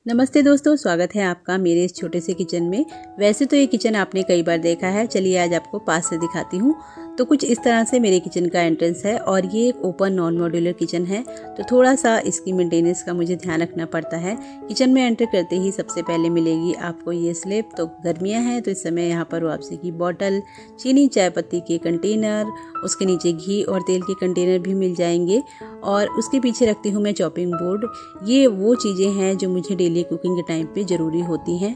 नमस्ते दोस्तों, स्वागत है आपका मेरे इस छोटे से किचन में। वैसे तो ये किचन आपने कई बार देखा है, चलिए आज आपको पास से दिखाती हूँ। तो कुछ इस तरह से मेरे किचन का एंट्रेंस है और ये एक ओपन नॉन मॉड्यूलर किचन है, तो थोड़ा सा इसकी मेंटेनेंस का मुझे ध्यान रखना पड़ता है। किचन में एंटर करते ही सबसे पहले मिलेगी आपको ये स्लैब। तो गर्मियाँ हैं तो इस समय यहाँ पर वापसी की बॉटल, चीनी, चाय पत्ती के कंटेनर, उसके नीचे घी और तेल के कंटेनर भी मिल जाएंगे। और उसके पीछे रखती हूँ मैं चॉपिंग बोर्ड। ये वो चीज़ें हैं जो मुझे डेली कुकिंग के टाइम पे ज़रूरी होती हैं।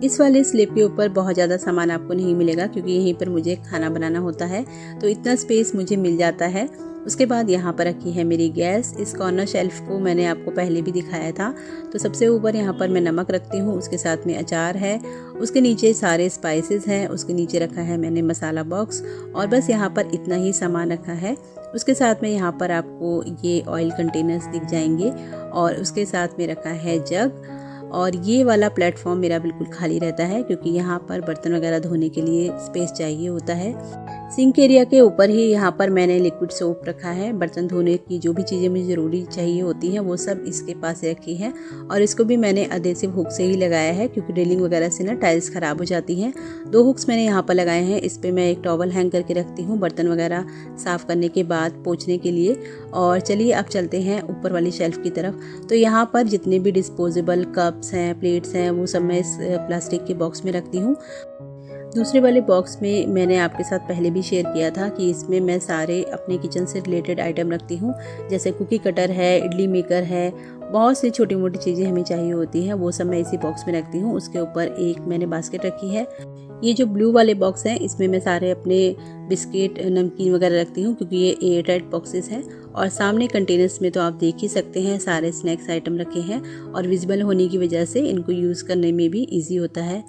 इस वाले स्लैब के ऊपर बहुत ज़्यादा सामान आपको नहीं मिलेगा क्योंकि यहीं पर मुझे खाना बनाना होता है, तो इतना स्पेस मुझे मिल जाता है। उसके बाद यहाँ पर रखी है मेरी गैस। इस कॉर्नर शेल्फ को मैंने आपको पहले भी दिखाया था। तो सबसे ऊपर यहाँ पर मैं नमक रखती हूँ, उसके साथ में अचार है, उसके नीचे सारे स्पाइसेस हैं, उसके नीचे रखा है मैंने मसाला बॉक्स और बस यहाँ पर इतना ही सामान रखा है। उसके साथ में यहाँ पर आपको ये ऑयल कंटेनर्स दिख जाएंगे और उसके साथ में रखा है जग। और ये वाला प्लेटफॉर्म मेरा बिल्कुल खाली रहता है क्योंकि यहाँ पर बर्तन वगैरह धोने के लिए स्पेस चाहिए होता है। सिंक एरिया के ऊपर ही यहाँ पर मैंने लिक्विड सोप रखा है। बर्तन धोने की जो भी चीज़ें मुझे ज़रूरी चाहिए होती हैं वो सब इसके पास रखी है और इसको भी मैंने अधेसिव हुक से ही लगाया है क्योंकि ड्रिलिंग वगैरह से ना टाइल्स ख़राब हो जाती हैं। 2 हुक्स मैंने यहाँ पर लगाए हैं। इस पर मैं एक टॉवल हैंग करके रखती हूँ बर्तन वगैरह साफ़ करने के बाद पोंछने के लिए। और चलिए अब चलते हैं ऊपर वाली शेल्फ की तरफ। तो यहाँ पर जितने भी डिस्पोजेबल कप्स हैं, प्लेट्स हैं, वो सब मैं इस प्लास्टिक के बॉक्स में रखती हूँ। दूसरे वाले बॉक्स में मैंने आपके साथ पहले भी शेयर किया था कि इसमें मैं सारे अपने किचन से रिलेटेड आइटम रखती हूँ, जैसे कुकी कटर है, इडली मेकर है, बहुत सी छोटी मोटी चीज़ें हमें चाहिए होती हैं, वो सब मैं इसी बॉक्स में रखती हूँ। उसके ऊपर एक मैंने बास्केट रखी है। ये जो ब्लू वाले बॉक्स हैं इसमें मैं सारे अपने बिस्किट, नमकीन वगैरह रखती हूँ क्योंकि ये एयर टाइट बॉक्सेस हैं। और सामने कंटेनर्स में तो आप देख ही सकते हैं सारे स्नैक्स आइटम रखे हैं और विजिबल होने की वजह से इनको यूज़ करने में भी ईजी होता है।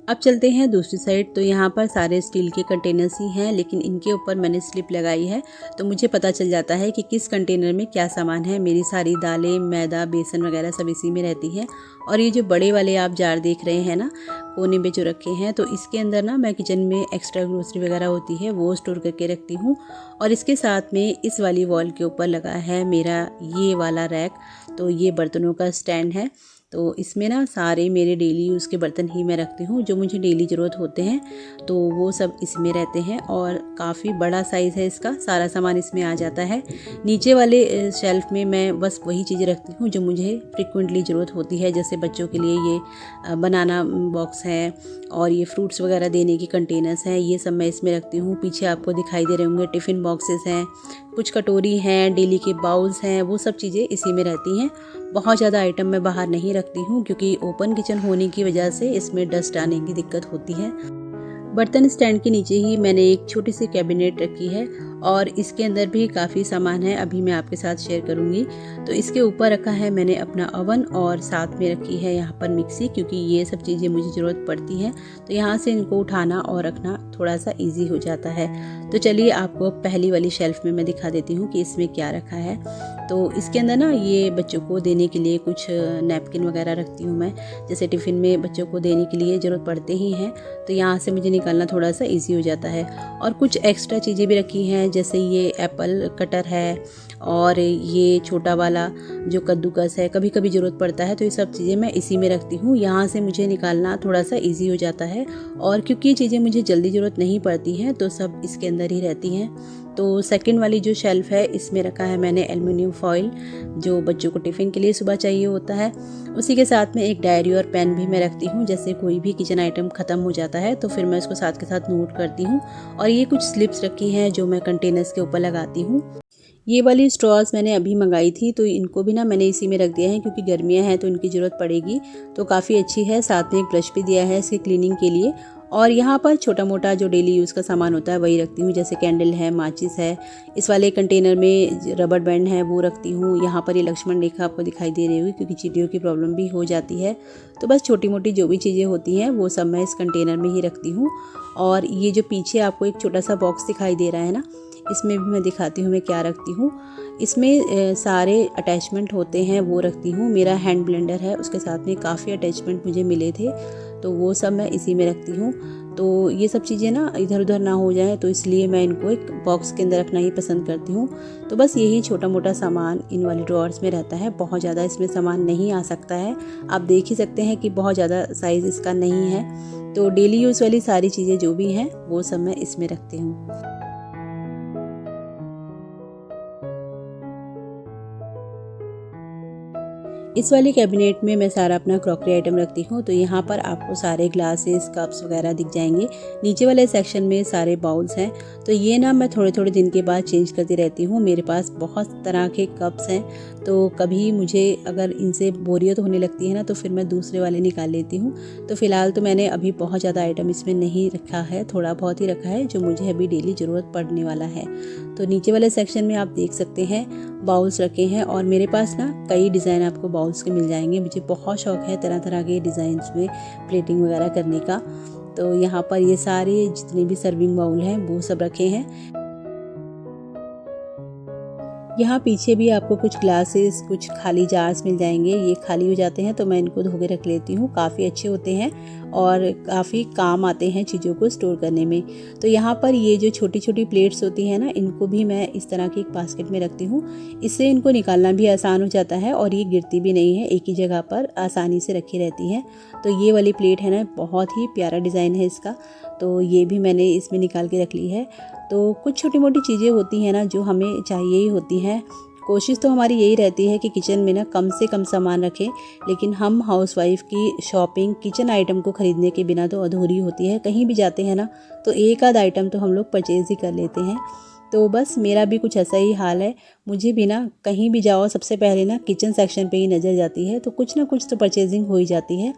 अब चलते हैं दूसरी साइड। तो यहाँ पर सारे स्टील के कंटेनर्स ही हैं, लेकिन इनके ऊपर मैंने स्लिप लगाई है तो मुझे पता चल जाता है कि किस कंटेनर में क्या सामान है। मेरी सारी दालें, मैदा, बेसन वगैरह सब इसी में रहती हैं। और ये जो बड़े वाले आप जार देख रहे हैं ना, कोने में जो रखे हैं, तो इसके अंदर ना मैं किचन में एक्स्ट्रा ग्रोसरी वगैरह होती है वो स्टोर करके रखती हूँ। और इसके साथ में इस वाली वॉल के ऊपर लगा है मेरा ये वाला रैक। तो ये बर्तनों का स्टैंड है, तो इसमें ना सारे मेरे डेली यूज़ के बर्तन ही मैं रखती हूँ जो मुझे डेली ज़रूरत होते हैं, तो वो सब इसमें रहते हैं। और काफ़ी बड़ा साइज़ है इसका, सारा सामान इसमें आ जाता है। नीचे वाले शेल्फ में मैं बस वही चीज़ें रखती हूँ जो मुझे फ्रिक्वेंटली ज़रूरत होती है, जैसे बच्चों के लिए ये बनाना बॉक्स है और ये फ्रूट्स वगैरह देने की कंटेनर्स हैं, ये सब मैं इसमें रखती हूँ। पीछे आपको दिखाई दे रहे होंगे टिफ़िन बॉक्सेस हैं, कुछ कटोरी हैं, डेली के बाउल्स हैं, वो सब चीज़ें इसी में रहती हैं। बहुत ज़्यादा आइटम मैं बाहर नहीं रखती हूँ क्योंकि ओपन किचन होने की वजह से इसमें डस्ट आने की दिक्कत होती है। बर्तन स्टैंड के नीचे ही मैंने एक छोटी सी कैबिनेट रखी है और इसके अंदर भी काफ़ी सामान है, अभी मैं आपके साथ शेयर करूँगी। तो इसके ऊपर रखा है मैंने अपना ओवन और साथ में रखी है यहाँ पर मिक्सी, क्योंकि ये सब चीज़ें मुझे ज़रूरत पड़ती हैं, तो यहाँ से इनको उठाना और रखना थोड़ा सा ईजी हो जाता है। तो चलिए आपको पहली वाली शेल्फ में मैं दिखा देती हूँ कि इसमें क्या रखा है। तो इसके अंदर ना ये बच्चों को देने के लिए कुछ नैपकिन वगैरह रखती हूँ मैं, जैसे टिफ़िन में बच्चों को देने के लिए ज़रूरत पड़ते ही हैं, तो यहाँ से मुझे निकालना थोड़ा सा इजी हो जाता है। और कुछ एक्स्ट्रा चीज़ें भी रखी हैं, जैसे ये एप्पल कटर है और ये छोटा वाला जो कद्दूकस है, कभी कभी ज़रूरत पड़ता है, तो ये सब चीज़ें मैं इसी में रखती हूँ। यहाँ से मुझे निकालना थोड़ा सा इजी हो जाता है और क्योंकि ये चीज़ें मुझे जल्दी ज़रूरत नहीं पड़ती हैं तो सब इसके अंदर ही रहती हैं। तो सेकंड वाली जो शेल्फ है इसमें रखा है मैंने एल्युमिनियम फॉइल, जो बच्चों को टिफ़िन के लिए सुबह चाहिए होता है। उसी के साथ में एक डायरी और पेन भी मैं रखती हूँ, जैसे कोई भी किचन आइटम ख़त्म हो जाता है तो फिर मैं उसको साथ के साथ नोट करती हूँ। और ये कुछ स्लिप्स रखी हैं जो मैं कंटेनर्स के ऊपर लगाती हूँ। ये वाली स्ट्रॉज मैंने अभी मंगाई थी, तो इनको भी ना मैंने इसी में रख दिया है क्योंकि गर्मियाँ हैं तो इनकी ज़रूरत पड़ेगी, तो काफ़ी अच्छी है। साथ में एक ब्रश भी दिया है इसके क्लीनिंग के लिए। और यहाँ पर छोटा मोटा जो डेली यूज़ का सामान होता है वही रखती हूँ, जैसे कैंडल है, माचिस है। इस वाले कंटेनर में रबर बैंड है वो रखती हूँ। यहाँ पर ये लक्ष्मण रेखा आपको दिखाई दे रही होगी क्योंकि चींटियों की प्रॉब्लम भी हो जाती है, तो बस छोटी मोटी जो भी चीज़ें होती हैं वो सब मैं इस कंटेनर में ही रखती हूँ। और ये जो पीछे आपको एक छोटा सा बॉक्स दिखाई दे रहा है ना, इसमें भी मैं दिखाती हूँ मैं क्या रखती हूँ। इसमें सारे अटैचमेंट होते हैं वो रखती हूँ। मेरा हैंड ब्लेंडर है, उसके साथ में काफ़ी अटैचमेंट मुझे मिले थे, तो वो सब मैं इसी में रखती हूँ। तो ये सब चीज़ें ना इधर उधर ना हो जाएं, तो इसलिए मैं इनको एक बॉक्स के अंदर रखना ही पसंद करती हूँ। तो बस यही छोटा मोटा सामान इन वाली ड्रॉअर्स में रहता है, बहुत ज़्यादा इसमें सामान नहीं आ सकता है। आप देख ही सकते हैं कि बहुत ज़्यादा साइज़ इसका नहीं है। तो डेली यूज़ वाली सारी चीज़ें जो भी हैं वो सब मैं इसमें रखती हूँ। इस वाली कैबिनेट में मैं सारा अपना क्रॉकरी आइटम रखती हूँ। तो यहाँ पर आपको सारे ग्लासेस, कप्स वगैरह दिख जाएंगे। नीचे वाले सेक्शन में सारे बाउल्स हैं। तो ये ना मैं थोड़े थोड़े दिन के बाद चेंज करती रहती हूँ। मेरे पास बहुत तरह के कप्स हैं, तो कभी मुझे अगर इनसे बोरियत होने लगती है ना, तो फिर मैं दूसरे वाले निकाल लेती हूँ। तो फ़िलहाल तो मैंने अभी बहुत ज़्यादा आइटम इसमें नहीं रखा है, थोड़ा बहुत ही रखा है जो मुझे अभी डेली ज़रूरत पड़ने वाला है। तो नीचे वाले सेक्शन में आप देख सकते हैं बाउल्स रखे हैं, और मेरे पास ना कई डिज़ाइन आपको बाउल्स के मिल जाएंगे। मुझे बहुत शौक है तरह तरह के डिज़ाइंस में प्लेटिंग वगैरह करने का। तो यहाँ पर ये सारे जितने भी सर्विंग बाउल हैं वो सब रखे हैं। यहाँ पीछे भी आपको कुछ ग्लासेस, कुछ खाली जार्स मिल जाएंगे। ये खाली हो जाते हैं तो मैं इनको धो के रख लेती हूँ। काफ़ी अच्छे होते हैं और काफ़ी काम आते हैं चीज़ों को स्टोर करने में। तो यहाँ पर ये जो छोटी छोटी प्लेट्स होती हैं ना, इनको भी मैं इस तरह की एक बास्केट में रखती हूँ। इससे इनको निकालना भी आसान हो जाता है और ये गिरती भी नहीं है, एक ही जगह पर आसानी से रखी रहती हैं। तो ये वाली प्लेट है ना, बहुत ही प्यारा डिज़ाइन है इसका, तो ये भी मैंने इसमें निकाल के रख ली है। तो कुछ छोटी मोटी चीज़ें होती हैं ना जो हमें चाहिए ही होती हैं। कोशिश तो हमारी यही रहती है कि किचन में ना कम से कम सामान रखें, लेकिन हम हाउसवाइफ की शॉपिंग किचन आइटम को ख़रीदने के बिना तो अधूरी होती है। कहीं भी जाते हैं ना तो एक आध आइटम तो हम लोग परचेज़ ही कर लेते हैं। तो बस मेरा भी कुछ ऐसा ही हाल है। मुझे भी ना कहीं भी जाओ सबसे पहले ना किचन सेक्शन पे ही नज़र जाती है, तो कुछ ना कुछ तो परचेजिंग हो ही जाती है।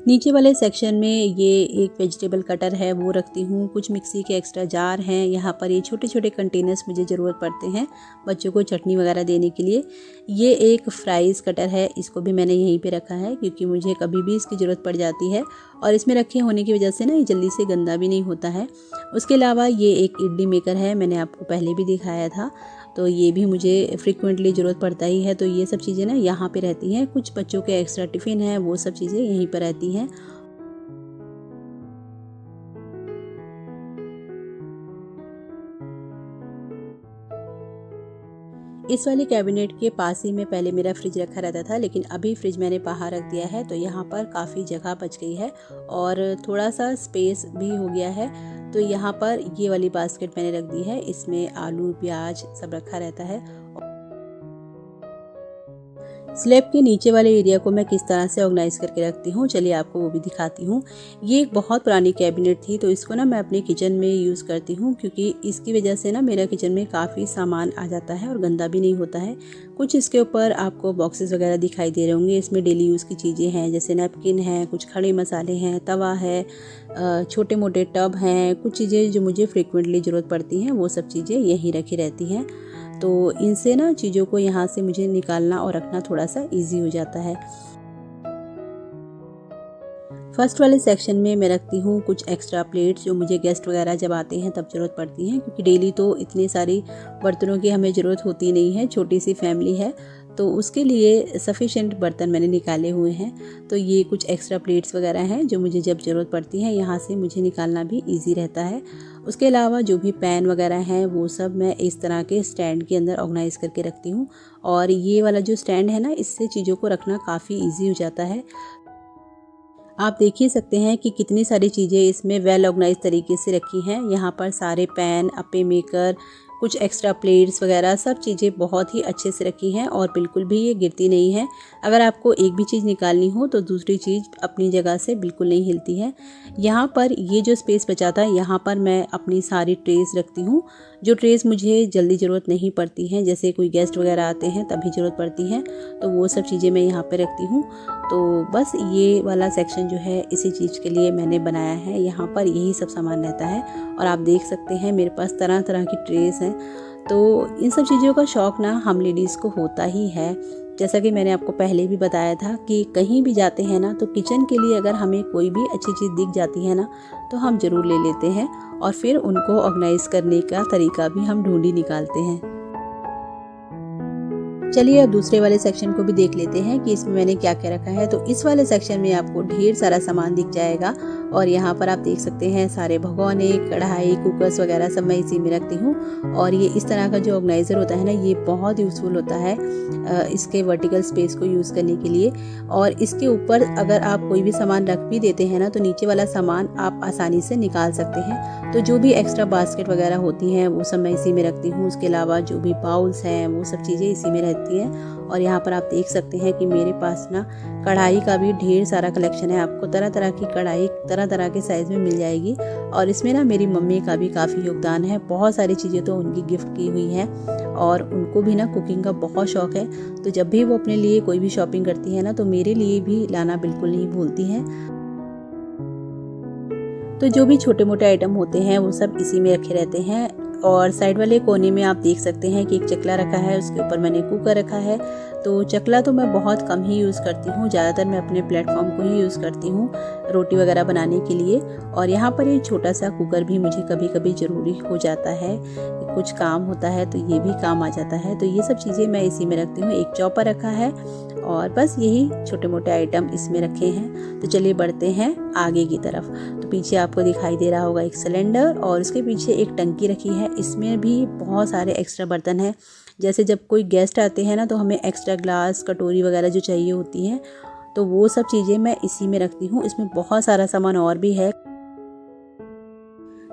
नीचे वाले सेक्शन में ये एक वेजिटेबल कटर है वो रखती हूँ। कुछ मिक्सी के एक्स्ट्रा जार हैं। यहाँ पर ये छोटे छोटे कंटेनर्स मुझे ज़रूरत पड़ते हैं बच्चों को चटनी वगैरह देने के लिए। ये एक फ्राइज़ कटर है, इसको भी मैंने यहीं पे रखा है क्योंकि मुझे कभी भी इसकी ज़रूरत पड़ जाती है, और इसमें रखे होने की वजह से ना ये जल्दी से गंदा भी नहीं होता है। उसके अलावा ये एक इडली मेकर है, मैंने आपको पहले भी दिखाया था, तो ये भी मुझे फ्रिक्वेंटली ज़रूरत पड़ता ही है। तो ये सब चीज़ें ना यहाँ पे रहती हैं। कुछ बच्चों के एक्स्ट्रा टिफ़िन है, वो सब चीज़ें यहीं पर रहती हैं। इस वाले कैबिनेट के पास ही में पहले मेरा फ्रिज रखा रहता था, लेकिन अभी फ्रिज मैंने बाहर रख दिया है, तो यहाँ पर काफ़ी जगह बच गई है और थोड़ा सा स्पेस भी हो गया है। तो यहाँ पर ये वाली बास्केट मैंने रख दी है, इसमें आलू प्याज सब रखा रहता है। स्लैब के नीचे वाले एरिया को मैं किस तरह से ऑर्गेनाइज करके रखती हूँ, चलिए आपको वो भी दिखाती हूँ। ये एक बहुत पुरानी कैबिनेट थी, तो इसको ना मैं अपने किचन में यूज़ करती हूँ क्योंकि इसकी वजह से ना मेरा किचन में काफ़ी सामान आ जाता है और गंदा भी नहीं होता है। कुछ इसके ऊपर आपको बॉक्सेस वगैरह दिखाई दे रहे होंगे, इसमें डेली यूज़ की चीज़ें हैं, जैसे नैपकिन है, कुछ खड़े मसाले हैं, तवा है, छोटे मोटे टब हैं, कुछ चीज़ें जो मुझे फ्रिक्वेंटली ज़रूरत पड़ती हैं वो सब चीज़ें यहीं रखी रहती हैं। तो इनसे ना चीज़ों को यहाँ से मुझे निकालना और रखना थोड़ा सा इजी हो जाता है। फर्स्ट वाले सेक्शन में मैं रखती हूँ कुछ एक्स्ट्रा प्लेट्स जो मुझे गेस्ट वगैरह जब आते हैं तब ज़रूरत पड़ती हैं, क्योंकि डेली तो इतनी सारी बर्तनों की हमें ज़रूरत होती नहीं है, छोटी सी फैमिली है, तो उसके लिए सफिशेंट बर्तन मैंने निकाले हुए हैं। तो ये कुछ एक्स्ट्रा प्लेट्स वगैरह हैं जो मुझे जब ज़रूरत पड़ती है यहाँ से मुझे निकालना भी ईजी रहता है। उसके अलावा जो भी पैन वगैरह हैं वो सब मैं इस तरह के स्टैंड के अंदर ऑर्गेनाइज़ करके रखती हूँ, और ये वाला जो स्टैंड है ना, इससे चीज़ों को रखना काफ़ी ईजी हो जाता है। आप देख ही सकते हैं कि कितनी सारी चीज़ें इसमें वेल ऑर्गेनाइज तरीके से रखी हैं। यहाँ पर सारे पैन, अप्पे मेकर, कुछ एक्स्ट्रा प्लेट्स वगैरह सब चीज़ें बहुत ही अच्छे से रखी हैं और बिल्कुल भी ये गिरती नहीं है। अगर आपको एक भी चीज़ निकालनी हो तो दूसरी चीज़ अपनी जगह से बिल्कुल नहीं हिलती है। यहाँ पर ये जो स्पेस बचा था, यहाँ पर मैं अपनी सारी ट्रेस रखती हूँ। जो ट्रेस मुझे जल्दी ज़रूरत नहीं पड़ती हैं, जैसे कोई गेस्ट वगैरह आते हैं तभी ज़रूरत पड़ती हैं, तो वो सब चीज़ें मैं यहाँ पर रखती हूँ। तो बस ये वाला सेक्शन जो है इसी चीज़ के लिए मैंने बनाया है। यहाँ पर यही सब सामान रहता है और आप देख सकते हैं मेरे पास तरह तरह की ट्रेस हैं। तो इन सब चीज़ों का शौक़ ना हम लेडीज़ को होता ही है, जैसा कि मैंने आपको पहले भी बताया था कि कहीं भी जाते हैं ना, तो किचन के लिए अगर हमें कोई भी अच्छी चीज़ दिख जाती है ना, तो हम ज़रूर ले लेते हैं और फिर उनको ऑर्गेनाइज़ करने का तरीका भी हम ढूंढ ही निकालते हैं। चलिए अब दूसरे वाले सेक्शन को भी देख लेते हैं कि इसमें मैंने क्या क्या रखा है। तो इस वाले सेक्शन में आपको ढेर सारा सामान दिख जाएगा और यहाँ पर आप देख सकते हैं सारे भगोने, कढ़ाई, कुकर्स वगैरह सब मैं इसी में रखती हूँ। और ये इस तरह का जो ऑर्गेनाइज़र होता है ना, ये बहुत यूज़फुल होता है इसके वर्टिकल स्पेस को यूज़ करने के लिए। और इसके ऊपर अगर आप कोई भी सामान रख भी देते हैं ना, तो नीचे वाला सामान आप आसानी से निकाल सकते हैं। तो जो भी एक्स्ट्रा बास्केट वगैरह होती हैं वो सब मैं इसी में रखती हूँ। उसके अलावा जो भी बाउल्स हैं वो सब चीज़ें इसी में रहती हैं। और यहाँ पर आप देख सकते हैं कि मेरे पास ना कढ़ाई का भी ढेर सारा कलेक्शन है। आपको तरह तरह की कढ़ाई तरह तरह के साइज़ में मिल जाएगी। और इसमें ना मेरी मम्मी का भी काफ़ी योगदान है। बहुत सारी चीज़ें तो उनकी गिफ्ट की हुई हैं और उनको भी ना कुकिंग का बहुत शौक़ है। तो जब भी वो अपने लिए कोई भी शॉपिंग करती है ना, तो मेरे लिए भी लाना बिल्कुल नहीं भूलती हैं। तो जो भी छोटे मोटे आइटम होते हैं वो सब इसी में रखे रहते हैं। और साइड वाले कोने में आप देख सकते हैं कि एक चकला रखा है, उसके ऊपर मैंने कुकर रखा है। तो चकला तो मैं बहुत कम ही यूज़ करती हूँ, ज़्यादातर मैं अपने प्लेटफॉर्म को ही यूज़ करती हूँ रोटी वगैरह बनाने के लिए। और यहाँ पर ये छोटा सा कुकर भी मुझे कभी कभी ज़रूरी हो जाता है, कुछ काम होता है तो ये भी काम आ जाता है। तो ये सब चीज़ें मैं इसी में रखती हूँ। एक चॉपर रखा है और बस यही छोटे मोटे आइटम इसमें रखे हैं। तो चलिए बढ़ते हैं आगे की तरफ। तो पीछे आपको दिखाई दे रहा होगा एक सिलेंडर और उसके पीछे एक टंकी रखी है। इसमें भी बहुत सारे एक्स्ट्रा बर्तन हैं। जैसे जब कोई गेस्ट आते हैं ना, तो हमें एक्स्ट्रा ग्लास, कटोरी वगैरह जो चाहिए होती हैं, तो वो सब चीज़ें मैं इसी में रखती हूँ। इसमें बहुत सारा सामान और भी है।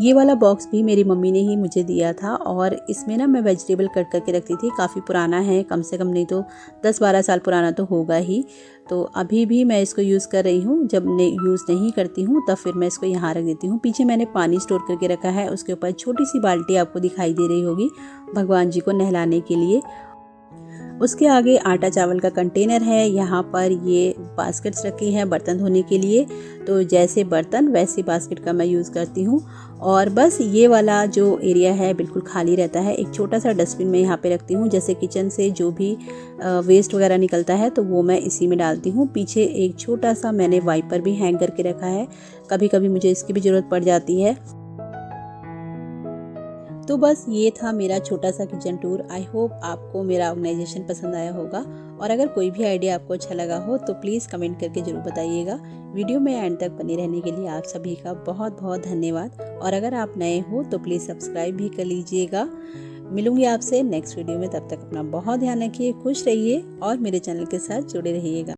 ये वाला बॉक्स भी मेरी मम्मी ने ही मुझे दिया था और इसमें ना मैं वेजिटेबल कट करके रखती थी। काफ़ी पुराना है, कम से कम नहीं तो 10-12 साल पुराना तो होगा ही। तो अभी भी मैं इसको यूज़ कर रही हूँ। जब यूज़ नहीं करती हूँ तब फिर मैं इसको यहाँ रख देती हूँ। पीछे मैंने पानी स्टोर करके रखा है। उसके ऊपर छोटी सी बाल्टी आपको दिखाई दे रही होगी भगवान जी को नहलाने के लिए। उसके आगे आटा चावल का कंटेनर है। यहाँ पर ये बास्केट्स रखी हैं बर्तन धोने के लिए। तो जैसे बर्तन वैसे बास्केट का मैं यूज़ करती हूँ। और बस ये वाला जो एरिया है बिल्कुल खाली रहता है। एक छोटा सा डस्टबिन मैं यहाँ पे रखती हूँ। जैसे किचन से जो भी वेस्ट वगैरह निकलता है तो वो मैं इसी में डालती हूँ। पीछे एक छोटा सा मैंने वाइपर भी हैंग करके रखा है, कभी कभी मुझे इसकी भी ज़रूरत पड़ जाती है। तो बस ये था मेरा छोटा सा किचन टूर। आई होप आपको मेरा ऑर्गेनाइजेशन पसंद आया होगा। और अगर कोई भी आइडिया आपको अच्छा लगा हो तो प्लीज़ कमेंट करके ज़रूर बताइएगा। वीडियो में एंड तक बने रहने के लिए आप सभी का बहुत बहुत धन्यवाद। और अगर आप नए हो तो प्लीज़ सब्सक्राइब भी कर लीजिएगा। मिलूंगी आपसे नेक्स्ट वीडियो में। तब तक अपना बहुत ध्यान रखिए, खुश रहिए और मेरे चैनल के साथ जुड़े रहिएगा।